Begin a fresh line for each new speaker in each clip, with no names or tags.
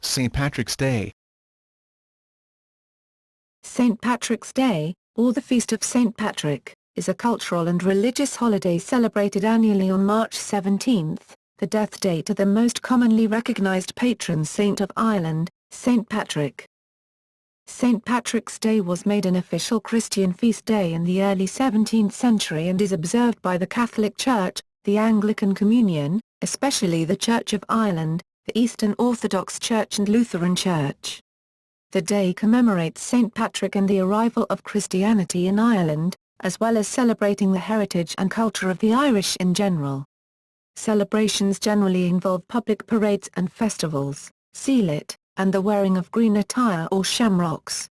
St. Patrick's Day.
St. Patrick's Day, or the Feast of St. Patrick, is a cultural and religious holiday celebrated annually on March 17, the death date of the most commonly recognised patron saint of Ireland, St. Patrick. St. Patrick's Day was made an official Christian feast day in the early 17th century and is observed by the Catholic Church, the Anglican Communion, especially the Church of Ireland, the Eastern Orthodox Church and Lutheran Church. The day commemorates St. Patrick and the arrival of Christianity in Ireland, as well as celebrating the heritage and culture of the Irish in general. Celebrations generally involve public parades and festivals, seelit, and the wearing of green attire or shamrocks.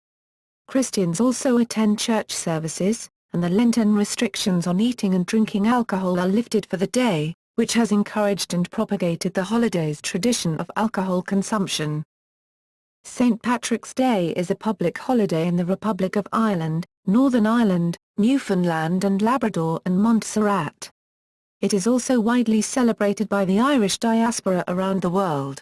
Christians also attend church services, and the Lenten restrictions on eating and drinking alcohol are lifted for the day, which has encouraged and propagated the holiday's tradition of alcohol consumption. St. Patrick's Day is a public holiday in the Republic of Ireland, Northern Ireland, Newfoundland and Labrador and Montserrat. It is also widely celebrated by the Irish diaspora around the world,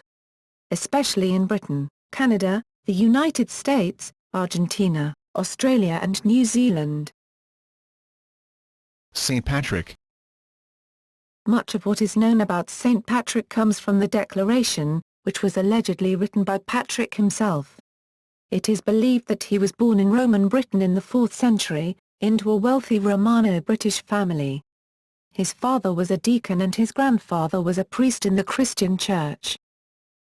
especially in Britain, Canada, the United States, Argentina, Australia and New Zealand.
St. Patrick.
Much of what is known about St. Patrick comes from the Declaration, which was allegedly written by Patrick himself. It is believed that he was born in Roman Britain in the 4th century, into a wealthy Romano-British family. His father was a deacon and his grandfather was a priest in the Christian Church.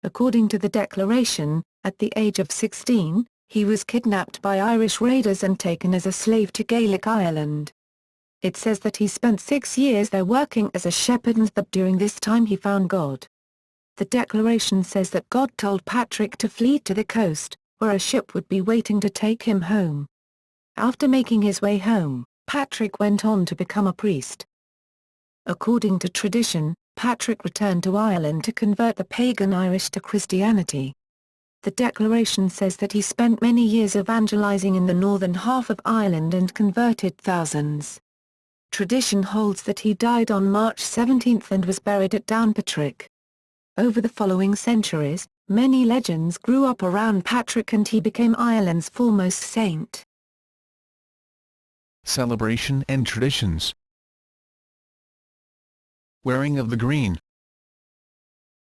According to the Declaration, at the age of 16, he was kidnapped by Irish raiders and taken as a slave to Gaelic Ireland. It says that he spent 6 years there working as a shepherd and that during this time he found God. The Declaration says that God told Patrick to flee to the coast, where a ship would be waiting to take him home. After making his way home, Patrick went on to become a priest. According to tradition, Patrick returned to Ireland to convert the pagan Irish to Christianity. The Declaration says that he spent many years evangelizing in the northern half of Ireland and converted thousands. Tradition holds that he died on March 17 and was buried at Downpatrick. Over the following centuries, many legends grew up around Patrick and he became Ireland's foremost saint.
Celebration and traditions. Wearing of the green.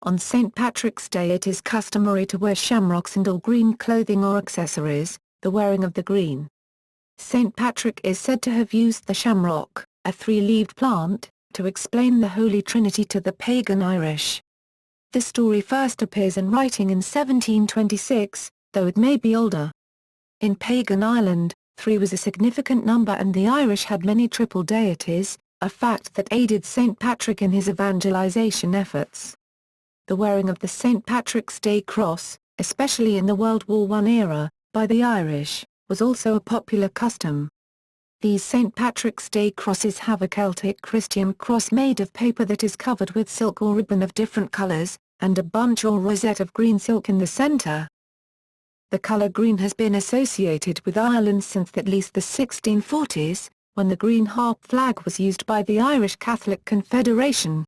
On St. Patrick's Day it is customary to wear shamrocks and all green clothing or accessories, the wearing of the green. St. Patrick is said to have used the shamrock, a three-leaved plant, to explain the Holy Trinity to the pagan Irish. This story first appears in writing in 1726, though it may be older. In pagan Ireland, 3 was a significant number and the Irish had many triple deities, a fact that aided St. Patrick in his evangelization efforts. The wearing of the St. Patrick's Day cross, especially in the World War I era, by the Irish, was also a popular custom. These St. Patrick's Day crosses have a Celtic Christian cross made of paper that is covered with silk or ribbon of different colours, and a bunch or rosette of green silk in the centre. The colour green has been associated with Ireland since at least the 1640s, when the green harp flag was used by the Irish Catholic Confederation.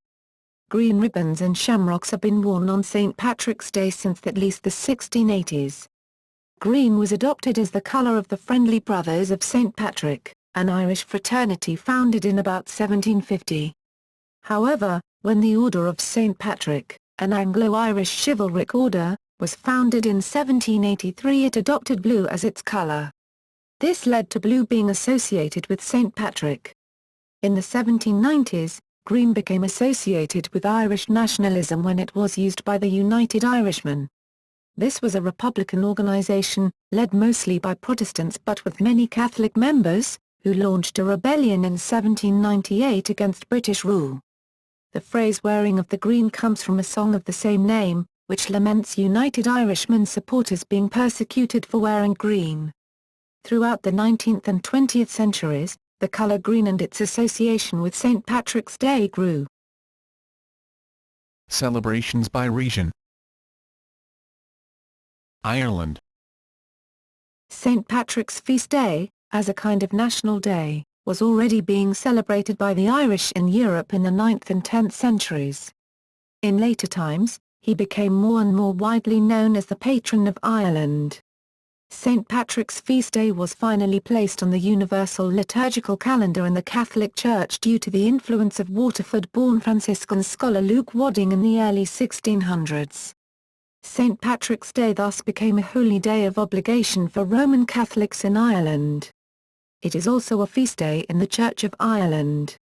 Green ribbons and shamrocks have been worn on St. Patrick's Day since at least the 1680s. Green was adopted as the colour of the Friendly Brothers of St. Patrick, an Irish fraternity founded in about 1750. However, when the Order of St. Patrick, an Anglo-Irish chivalric order, was founded in 1783 it adopted blue as its colour. This led to blue being associated with St. Patrick. In the 1790s, green became associated with Irish nationalism when it was used by the United Irishmen. This was a Republican organisation, led mostly by Protestants but with many Catholic members, who launched a rebellion in 1798 against British rule. The phrase wearing of the green comes from a song of the same name, which laments United Irishmen supporters being persecuted for wearing green. Throughout the 19th and 20th centuries, the colour green and its association with St. Patrick's Day grew.
Celebrations by region. Ireland.
St. Patrick's Feast Day, as a kind of national day, was already being celebrated by the Irish in Europe in the 9th and 10th centuries. In later times, he he became more and more widely known as the patron of Ireland. St. Patrick's feast day was finally placed on the universal liturgical calendar in the Catholic Church due to the influence of Waterford-born Franciscan scholar Luke Wadding in the early 1600s. St. Patrick's Day thus became a holy day of obligation for Roman Catholics in Ireland. It is also a feast day in the Church of Ireland.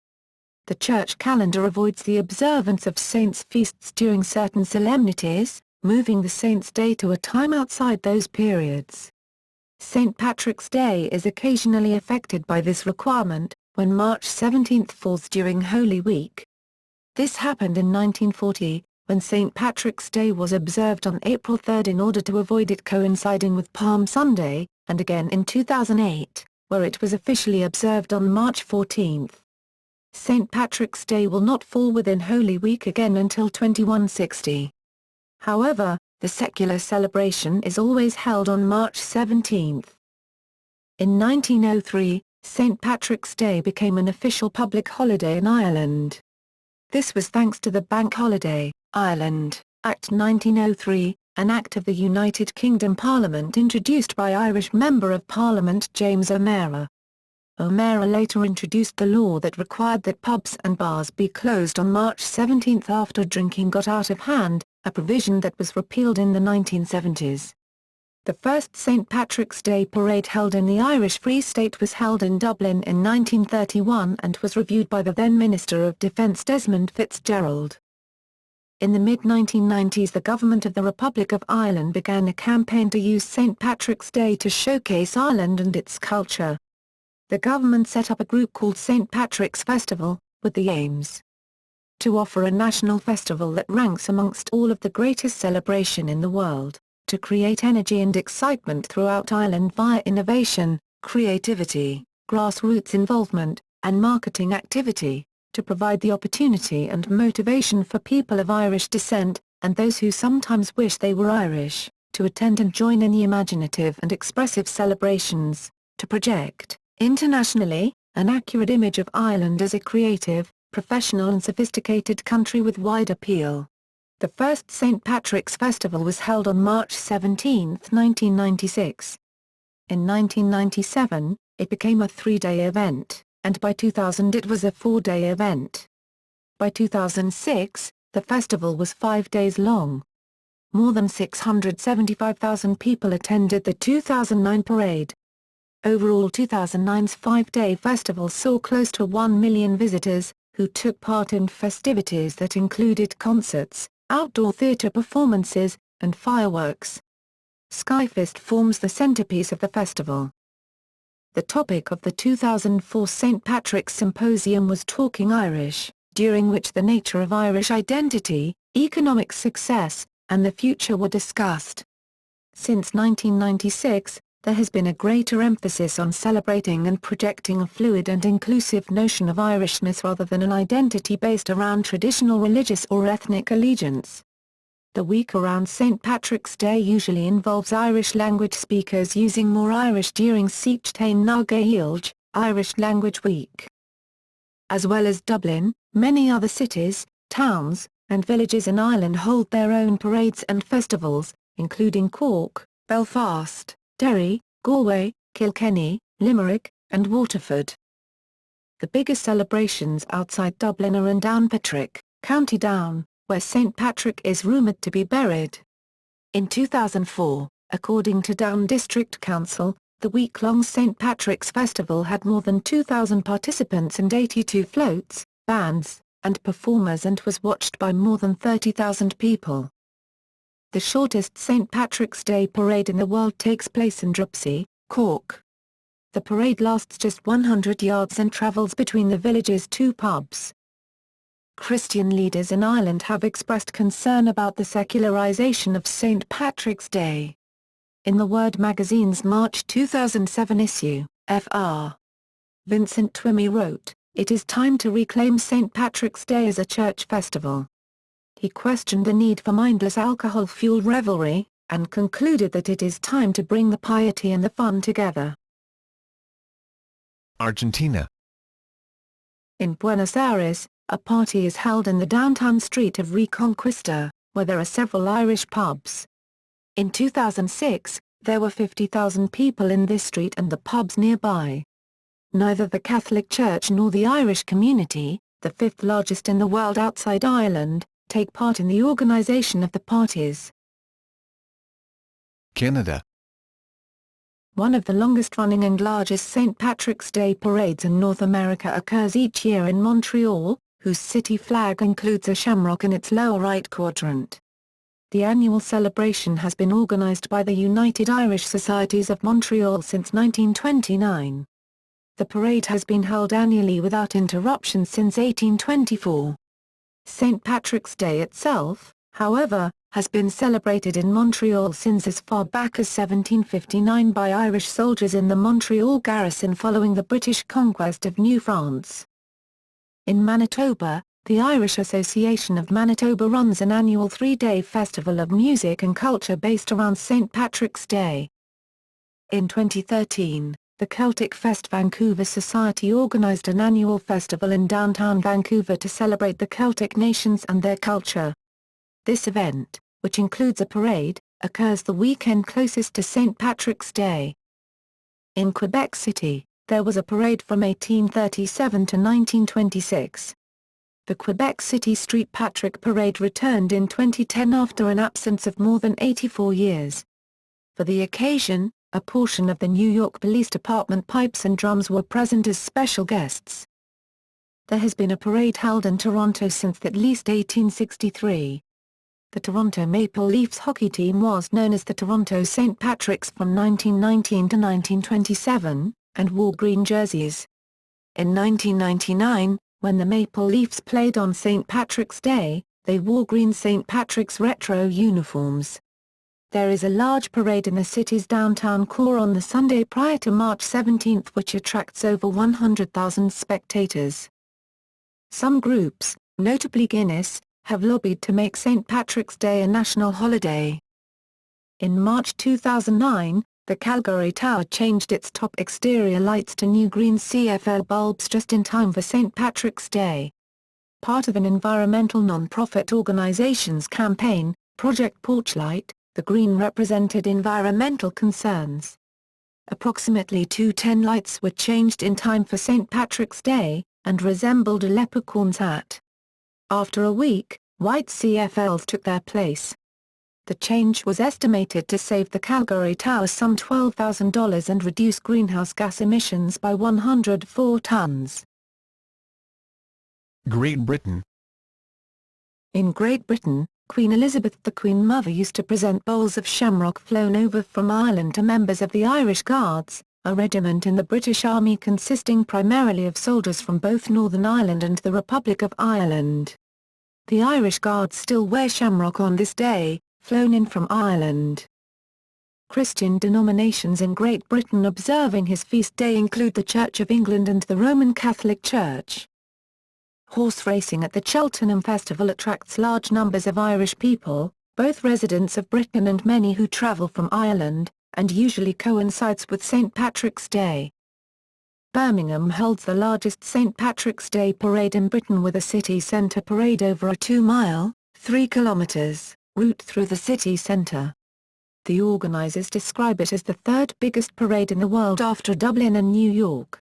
The church calendar avoids the observance of saints' feasts during certain solemnities, moving the saint's day to a time outside those periods. St. Patrick's Day is occasionally affected by this requirement, when March 17 falls during Holy Week. This happened in 1940, when St. Patrick's Day was observed on April 3 in order to avoid it coinciding with Palm Sunday, and again in 2008, where it was officially observed on March 14. St. Patrick's Day will not fall within Holy Week again until 2160. However, the secular celebration is always held on March 17. In 1903, St. Patrick's Day became an official public holiday in Ireland. This was thanks to the Bank Holiday, Ireland, Act 1903, an act of the United Kingdom Parliament introduced by Irish Member of Parliament James O'Meara. O'Meara later introduced the law that required that pubs and bars be closed on March 17 after drinking got out of hand, a provision that was repealed in the 1970s. The first St. Patrick's Day parade held in the Irish Free State was held in Dublin in 1931 and was reviewed by the then Minister of Defence Desmond Fitzgerald. In the mid-1990s the government of the Republic of Ireland began a campaign to use St. Patrick's Day to showcase Ireland and its culture. The government set up a group called St. Patrick's Festival, with the aims to offer a national festival that ranks amongst all of the greatest celebration in the world, to create energy and excitement throughout Ireland via innovation, creativity, grassroots involvement, and marketing activity, to provide the opportunity and motivation for people of Irish descent, and those who sometimes wish they were Irish, to attend and join in the imaginative and expressive celebrations, to project, internationally, an accurate image of Ireland as a creative, professional and sophisticated country with wide appeal. The first St. Patrick's Festival was held on March 17, 1996. In 1997, it became a 3-day event, and by 2000 it was a 4-day event. By 2006, the festival was 5 days long. More than 675,000 people attended the 2009 parade. Overall 2009's 5-day festival saw close to 1 million visitors, who took part in festivities that included concerts, outdoor theatre performances, and fireworks. Skyfest forms the centerpiece of the festival. The topic of the 2004 St. Patrick's Symposium was Talking Irish, during which the nature of Irish identity, economic success, and the future were discussed. Since 1996, there has been a greater emphasis on celebrating and projecting a fluid and inclusive notion of Irishness rather than an identity based around traditional religious or ethnic allegiance. The week around St. Patrick's Day usually involves Irish language speakers using more Irish during Seach Tain na Gaelge, Irish Language Week. As well as Dublin, many other cities, towns, and villages in Ireland hold their own parades and festivals, including Cork, Belfast, Derry, Galway, Kilkenny, Limerick, and Waterford. The biggest celebrations outside Dublin are in Downpatrick, County Down, where St. Patrick is rumoured to be buried. In 2004, according to Down District Council, the week-long St. Patrick's Festival had more than 2,000 participants and 82 floats, bands, and performers and was watched by more than 30,000 people. The shortest St. Patrick's Day parade in the world takes place in Dropsy, Cork. The parade lasts just 100 yards and travels between the village's 2 pubs. Christian leaders in Ireland have expressed concern about the secularisation of St. Patrick's Day. In the Word magazine's March 2007 issue, Fr. Vincent Twomey wrote, "It is time to reclaim St. Patrick's Day as a church festival." He questioned the need for mindless alcohol-fueled revelry, and concluded that it is time to bring the piety and the fun together.
Argentina.
In Buenos Aires, a party is held in the downtown street of Reconquista, where there are several Irish pubs. In 2006, there were 50,000 people in this street and the pubs nearby. Neither the Catholic Church nor the Irish community, the fifth largest in the world outside Ireland, take part in the organisation of the parties.
Canada.
One of the longest-running and largest St. Patrick's Day parades in North America occurs each year in Montreal, whose city flag includes a shamrock in its lower right quadrant. The annual celebration has been organised by the United Irish Societies of Montreal since 1929. The parade has been held annually without interruption since 1824. St. Patrick's Day itself, however, has been celebrated in Montreal since as far back as 1759 by Irish soldiers in the Montreal garrison following the British conquest of New France. In Manitoba, the Irish Association of Manitoba runs an annual 3-day festival of music and culture based around St. Patrick's Day. In 2013, the Celtic Fest Vancouver Society organised an annual festival in downtown Vancouver to celebrate the Celtic nations and their culture. This event, which includes a parade, occurs the weekend closest to St. Patrick's Day. In Quebec City, there was a parade from 1837 to 1926. The Quebec City Street Patrick Parade returned in 2010 after an absence of more than 84 years. For the occasion, a portion of the New York Police Department pipes and drums were present as special guests. There has been a parade held in Toronto since at least 1863. The Toronto Maple Leafs hockey team was known as the Toronto St. Patricks from 1919 to 1927, and wore green jerseys. In 1999, when the Maple Leafs played on St. Patrick's Day, they wore green St. Patrick's retro uniforms. There is a large parade in the city's downtown core on the Sunday prior to March 17 which attracts over 100,000 spectators. Some groups, notably Guinness, have lobbied to make St. Patrick's Day a national holiday. In March 2009, the Calgary Tower changed its top exterior lights to new green CFL bulbs just in time for St. Patrick's Day. Part of an environmental non-profit organization's campaign, Project Porchlight, the green represented environmental concerns. Approximately 210 lights were changed in time for St. Patrick's Day, and resembled a leprechaun's hat. After a week, white CFLs took their place. The change was estimated to save the Calgary Tower some $12,000 and reduce greenhouse gas emissions by 104 tons.
Great Britain.
In Great Britain, Queen Elizabeth the Queen Mother used to present bowls of shamrock flown over from Ireland to members of the Irish Guards, a regiment in the British Army consisting primarily of soldiers from both Northern Ireland and the Republic of Ireland. The Irish Guards still wear shamrock on this day, flown in from Ireland. Christian denominations in Great Britain observing his feast day include the Church of England and the Roman Catholic Church. Horse racing at the Cheltenham Festival attracts large numbers of Irish people, both residents of Britain and many who travel from Ireland, and usually coincides with St. Patrick's Day. Birmingham holds the largest St. Patrick's Day parade in Britain with a city centre parade over a 2-mile, 3 kilometres, route through the city centre. The organisers describe it as the third biggest parade in the world after Dublin and New York.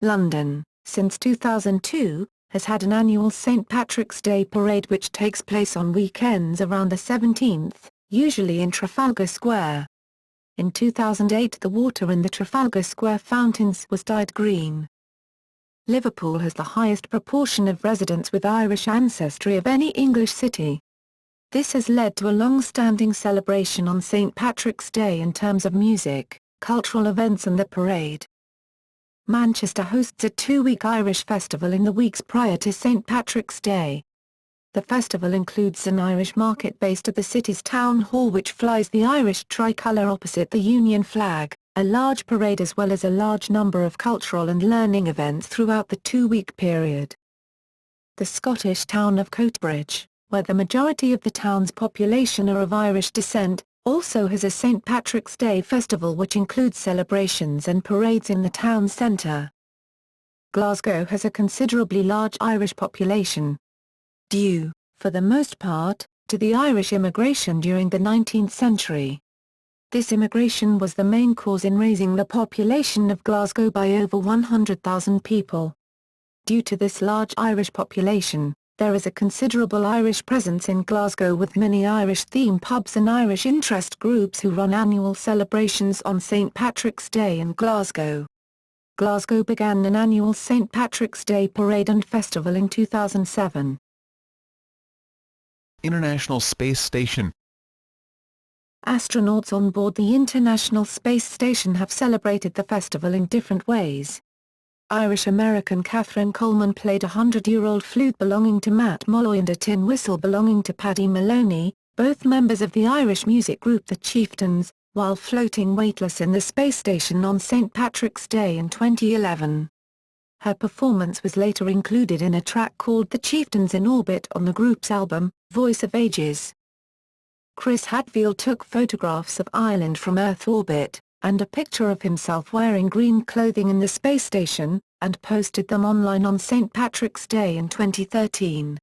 London, since 2002, has had an annual St. Patrick's Day parade which takes place on weekends around the 17th, usually in Trafalgar Square. In 2008 the water in the Trafalgar Square fountains was dyed green. Liverpool has the highest proportion of residents with Irish ancestry of any English city. This has led to a long-standing celebration on St. Patrick's Day in terms of music, cultural events and the parade. Manchester hosts a 2-week Irish festival in the weeks prior to St. Patrick's Day. The festival includes an Irish market based at the city's town hall which flies the Irish tricolour opposite the Union flag, a large parade as well as a large number of cultural and learning events throughout the 2-week period. The Scottish town of Coatbridge, where the majority of the town's population are of Irish descent, also has a St. Patrick's Day festival which includes celebrations and parades in the town centre. Glasgow has a considerably large Irish population. Due, for the most part, to the Irish immigration during the 19th century. This immigration was the main cause in raising the population of Glasgow by over 100,000 people. Due to this large Irish population, there is a considerable Irish presence in Glasgow with many Irish-themed pubs and Irish interest groups who run annual celebrations on St. Patrick's Day in Glasgow. Glasgow began an annual St. Patrick's Day parade and festival in 2007.
International Space Station.
Astronauts on board the International Space Station have celebrated the festival in different ways. Irish-American Catherine Coleman played a 100-year-old flute belonging to Matt Molloy and a tin whistle belonging to Paddy Maloney, both members of the Irish music group The Chieftains, while floating weightless in the space station on St. Patrick's Day in 2011. Her performance was later included in a track called The Chieftains in Orbit on the group's album, Voice of Ages. Chris Hadfield took photographs of Ireland from Earth orbit, and a picture of himself wearing green clothing in the space station, and posted them online on St. Patrick's Day in 2013.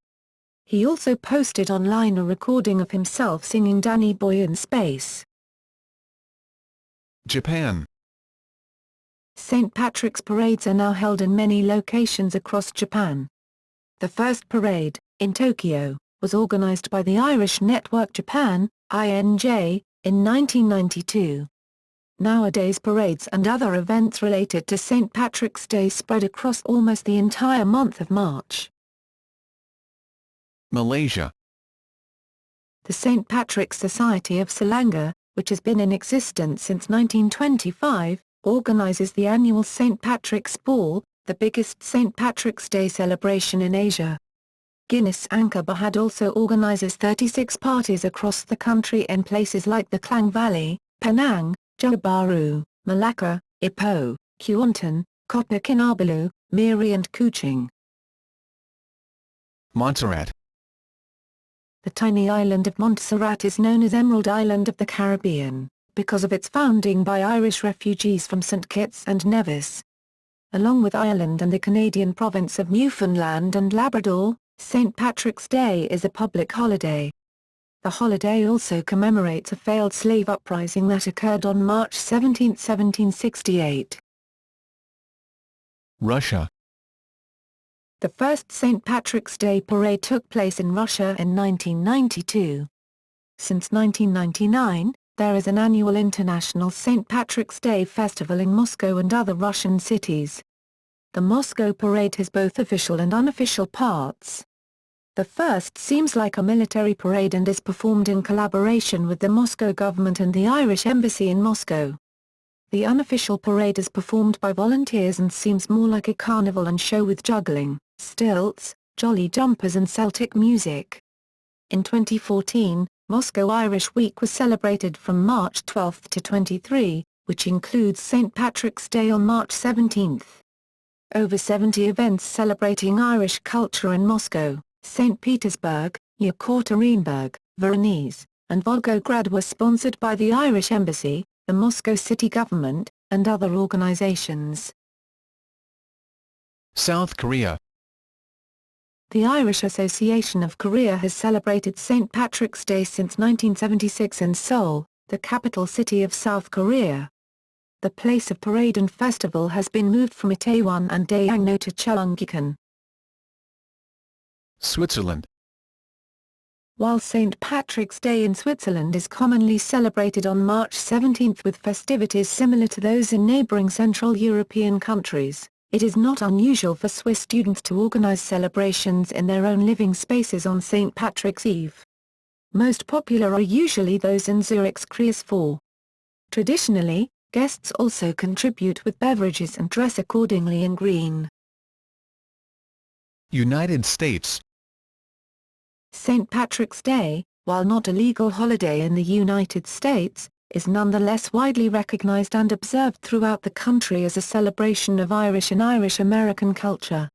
He also posted online a recording of himself singing Danny Boy in space.
Japan.
St. Patrick's parades are now held in many locations across Japan. The first parade, in Tokyo, was organized by the Irish Network Japan, INJ, in 1992. Nowadays parades and other events related to St. Patrick's Day spread across almost the entire month of March.
Malaysia.
The St. Patrick's Society of Selangor, which has been in existence since 1925, organizes the annual St. Patrick's Ball, the biggest St. Patrick's Day celebration in Asia. Guinness Angkor Bahad also organizes 36 parties across the country in places like the Klang Valley, Penang, Johor Bahru, Malacca, Ipoh, Kuantan, Kota Kinabalu, Miri and Kuching.
Montserrat.
The tiny island of Montserrat is known as Emerald Island of the Caribbean, because of its founding by Irish refugees from St. Kitts and Nevis. Along with Ireland and the Canadian province of Newfoundland and Labrador, St. Patrick's Day is a public holiday. The holiday also commemorates a failed slave uprising that occurred on March 17, 1768.
Russia.
The first St. Patrick's Day parade took place in Russia in 1992. Since 1999, there is an annual International St. Patrick's Day festival in Moscow and other Russian cities. The Moscow parade has both official and unofficial parts. The first seems like a military parade and is performed in collaboration with the Moscow government and the Irish Embassy in Moscow. The unofficial parade is performed by volunteers and seems more like a carnival and show with juggling, stilts, jolly jumpers and Celtic music. In 2014, Moscow Irish Week was celebrated from March 12 to 23, which includes St. Patrick's Day on March 17. Over 70 events celebrating Irish culture in Moscow, St. Petersburg, Yekaterinburg, Voronezh, and Volgograd were sponsored by the Irish Embassy, the Moscow city government, and other organizations.
South Korea.
The Irish Association of Korea has celebrated St. Patrick's Day since 1976 in Seoul, the capital city of South Korea. The place of parade and festival has been moved from Itaewon and Daeangno to Cheonggyecheon.
Switzerland.
While St. Patrick's Day in Switzerland is commonly celebrated on March 17 with festivities similar to those in neighboring Central European countries, it is not unusual for Swiss students to organize celebrations in their own living spaces on St. Patrick's Eve. Most popular are usually those in Zurich's Kreis 4. Traditionally, guests also contribute with beverages and dress accordingly in green.
United States.
St. Patrick's Day, while not a legal holiday in the United States, is nonetheless widely recognized and observed throughout the country as a celebration of Irish and Irish-American culture.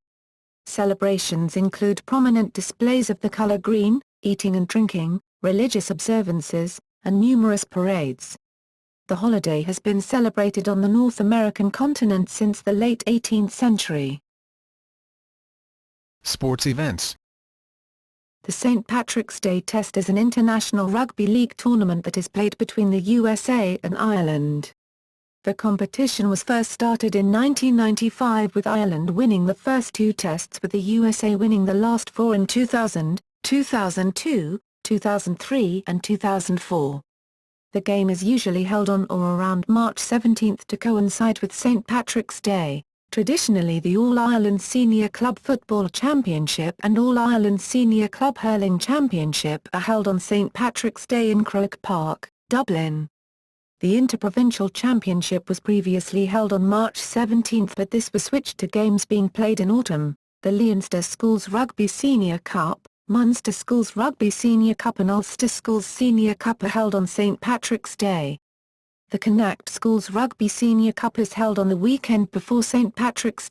Celebrations include prominent displays of the color green, eating and drinking, religious observances, and numerous parades. The holiday has been celebrated on the North American continent since the late 18th century.
Sports events.
The St. Patrick's Day Test is an international rugby league tournament that is played between the USA and Ireland. The competition was first started in 1995 with Ireland winning the first 2 tests with the USA winning the last 4 in 2000, 2002, 2003 and 2004. The game is usually held on or around March 17 to coincide with St. Patrick's Day. Traditionally, the All-Ireland Senior Club Football Championship and All-Ireland Senior Club Hurling Championship are held on St. Patrick's Day in Croke Park, Dublin. The Interprovincial Championship was previously held on March 17 but this was switched to games being played in autumn. The Leinster Schools Rugby Senior Cup, Munster Schools Rugby Senior Cup and Ulster Schools Senior Cup are held on St. Patrick's Day. The Connacht Schools Rugby Senior Cup is held on the weekend before St. Patrick's